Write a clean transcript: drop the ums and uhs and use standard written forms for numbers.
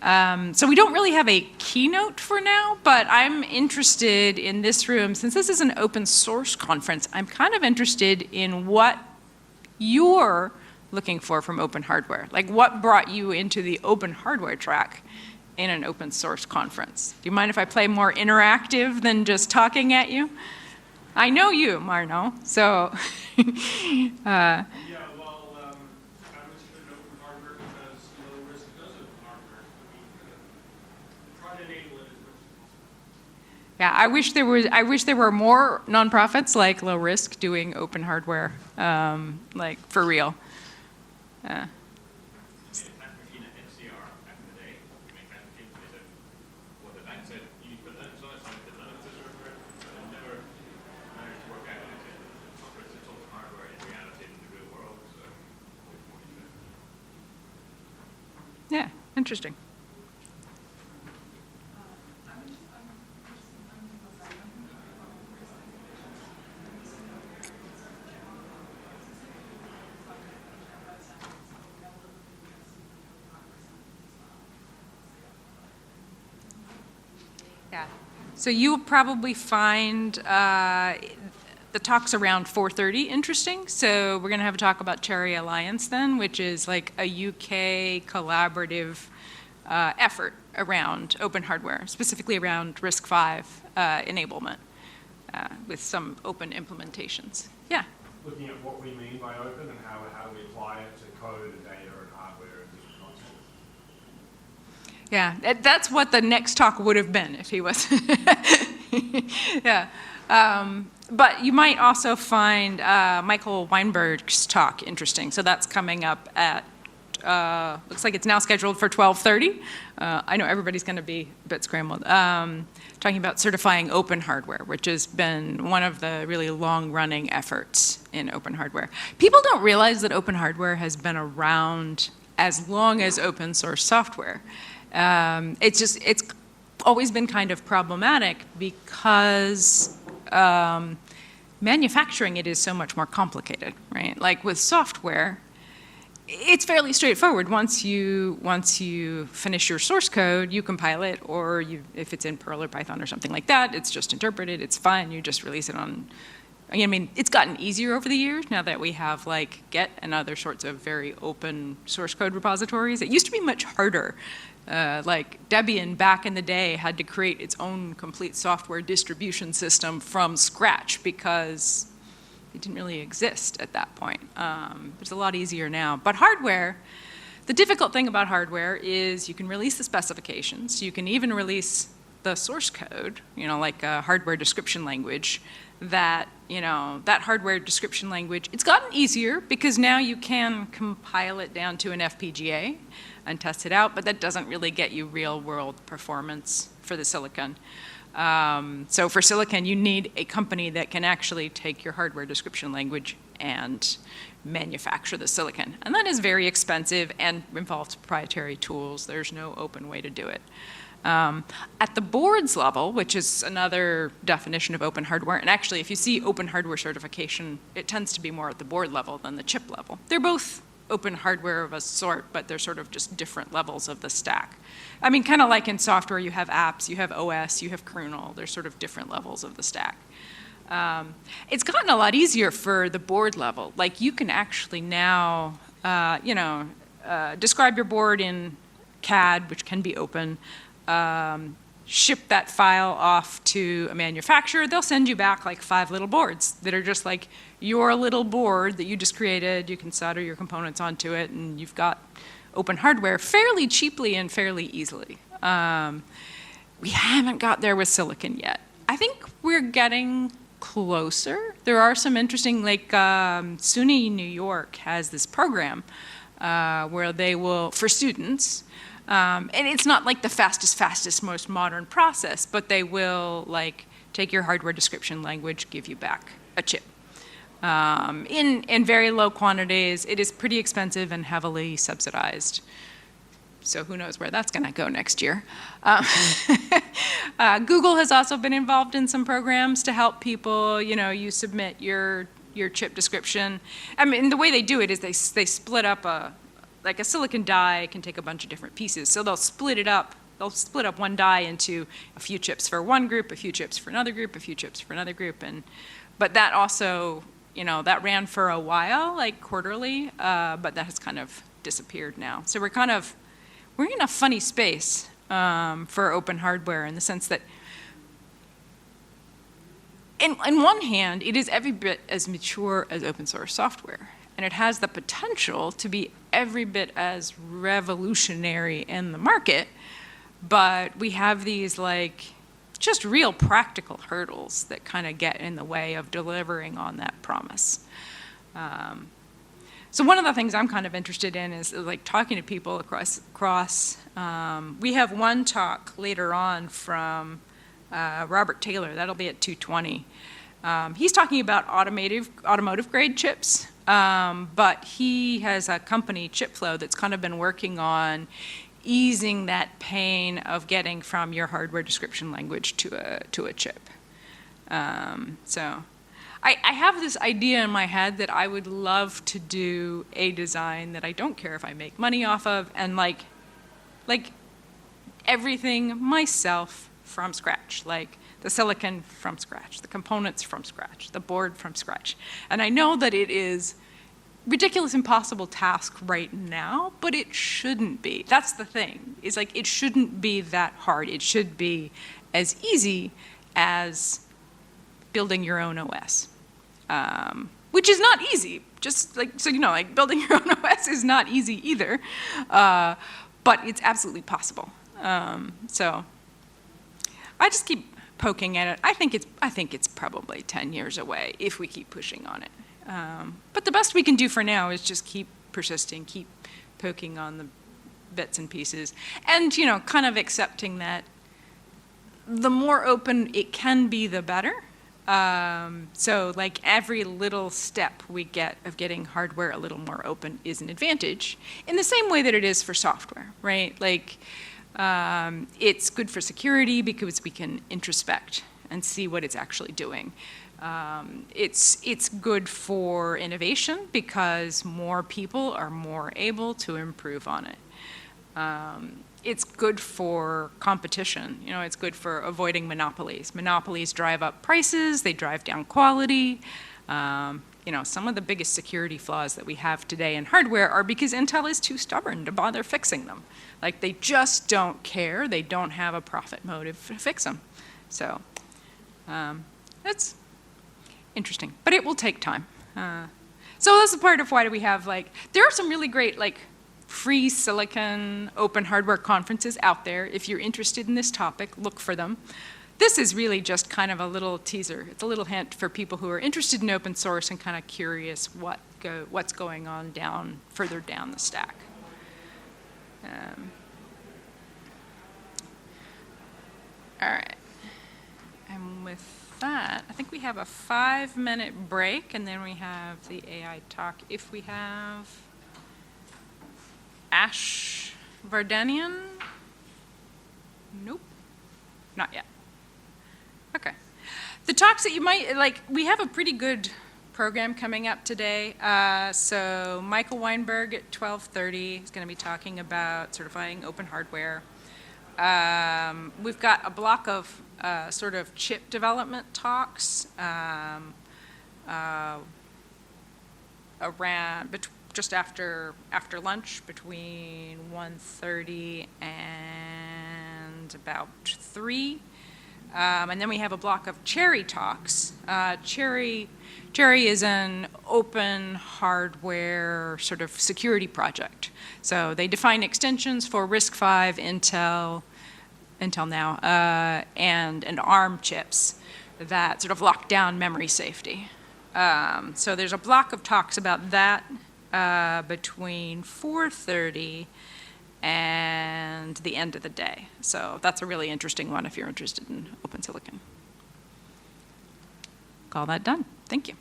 So we don't really have a keynote for now, but I'm interested in this room, since this is an open source conference, I'm kind of interested in what you're looking for from open hardware. Like, what brought you into the open hardware track in an open source conference? Do you mind if I play more interactive than just talking at you? I know you, Marno, so. Yeah, well, I was interested in open hardware because low risk does open hardware. We try to enable it as much as possible. Yeah, I wish there were more nonprofits like Low Risk doing open hardware, like for real. Yeah, interesting. Yeah. So you'll probably find the talks around 4:30 interesting. So we're going to have a talk about Cherry Alliance then, which is like a UK collaborative effort around open hardware, specifically around RISC-V enablement with some open implementations. Yeah. Looking at what we mean by open and how we apply it to code and data and hardware and different concepts. Yeah, that's what the next talk would have been if he was. Yeah. But you might also find Michael Weinberg's talk interesting. So that's coming up at, looks like it's now scheduled for 12:30. I know everybody's going to be a bit scrambled. Talking about certifying open hardware, which has been one of the really long-running efforts in open hardware. People don't realize that open hardware has been around as long as open source software. It's always been kind of problematic because manufacturing it is so much more complicated, right? Like with software, it's fairly straightforward. Once you finish your source code, you compile it, or if it's in Perl or Python or something like that, it's just interpreted, it's fine, you just release it on. I mean, it's gotten easier over the years now that we have like Git and other sorts of very open source code repositories. It used to be much harder. Like Debian back in the day had to create its own complete software distribution system from scratch because it didn't really exist at that point. It's a lot easier now. But hardware, the difficult thing about hardware is you can release the specifications. You can even release the source code, like a hardware description language. That hardware description language, it's gotten easier because now you can compile it down to an FPGA and test it out, but that doesn't really get you real world performance for the silicon. So for silicon, you need a company that can actually take your hardware description language and manufacture the silicon. And that is very expensive and involves proprietary tools. There's no open way to do it. At the boards level, which is another definition of open hardware, and actually if you see open hardware certification, it tends to be more at the board level than the chip level. They're both open hardware of a sort, but they're sort of just different levels of the stack. I mean, kind of like in software, you have apps, you have OS, you have kernel, they're sort of different levels of the stack. It's gotten a lot easier for the board level. Like you can actually now, describe your board in CAD, which can be open, ship that file off to a manufacturer. They'll send you back like 5 little boards that are just like your little board that you just created. You can solder your components onto it, and you've got open hardware fairly cheaply and fairly easily. We haven't got there with silicon yet. I think we're getting closer. There are some interesting, like SUNY New York has this program where they will, for students, and it's not like the fastest, most modern process, but they will like take your hardware description language, give you back a chip. In very low quantities. It is pretty expensive and heavily subsidized. So who knows where that's going to go next year. Google has also been involved in some programs to help people. You submit your chip description. I mean, the way they do it is they split up like a silicon die can take a bunch of different pieces. So they'll split it up. They'll split up one die into a few chips for one group, a few chips for another group, a few chips for another group. But that also, that ran for a while, like quarterly, but that has kind of disappeared now. So we're in a funny space for open hardware in the sense that on one hand, it is every bit as mature as open source software. And it has the potential to be every bit as revolutionary in the market, but we have these just real practical hurdles that kind of get in the way of delivering on that promise. So one of the things I'm kind of interested in is talking to people across. We have one talk later on from Robert Taylor. That'll be at 2:20. He's talking about automotive grade chips. But he has a company, ChipFlow, that's kind of been working on easing that pain of getting from your hardware description language to a chip. So I have this idea in my head that I would love to do a design that I don't care if I make money off of, and like everything myself from scratch, like the silicon from scratch, the components from scratch, the board from scratch. And I know that it is ridiculous, impossible task right now, but it shouldn't be. That's the thing. It's it shouldn't be that hard. It should be as easy as building your own OS, which is not easy. Just building your own OS is not easy either, but it's absolutely possible. So I just keep poking at it. I think it's probably 10 years away if we keep pushing on it. But the best we can do for now is just keep persisting, keep poking on the bits and pieces, and kind of accepting that the more open it can be, the better. So every little step we get of getting hardware a little more open is an advantage, in the same way that it is for software, right? It's good for security because we can introspect and see what it's actually doing. It's good for innovation because more people are more able to improve on it. It's good for competition. It's good for avoiding monopolies. Monopolies drive up prices, they drive down quality. Some of the biggest security flaws that we have today in hardware are because Intel is too stubborn to bother fixing them. They just don't care. They don't have a profit motive to fix them. So that's interesting, but it will take time. So that's a part of why do we have there are some really great free silicon open hardware conferences out there. If you're interested in this topic, look for them. This is really just kind of a little teaser. It's a little hint for people who are interested in open source and kind of curious what's going on further down the stack. All right. And with that, I think we have a 5-minute break, and then we have the AI talk. If we have Ash Vardanian? Nope, not yet. Okay. The talks that you might, we have a pretty good program coming up today. So Michael Weinberg at 12:30 is going to be talking about certifying open hardware. We've got a block of sort of chip development talks just after lunch between 1:30 and about 3. And then we have a block of Cherry talks. Cherry is an open hardware sort of security project. So they define extensions for RISC-V, Intel now, and ARM chips that sort of lock down memory safety. So there's a block of talks about that between 4:30 and the end of the day. So that's a really interesting one if you're interested in open silicon. Call that done. Thank you.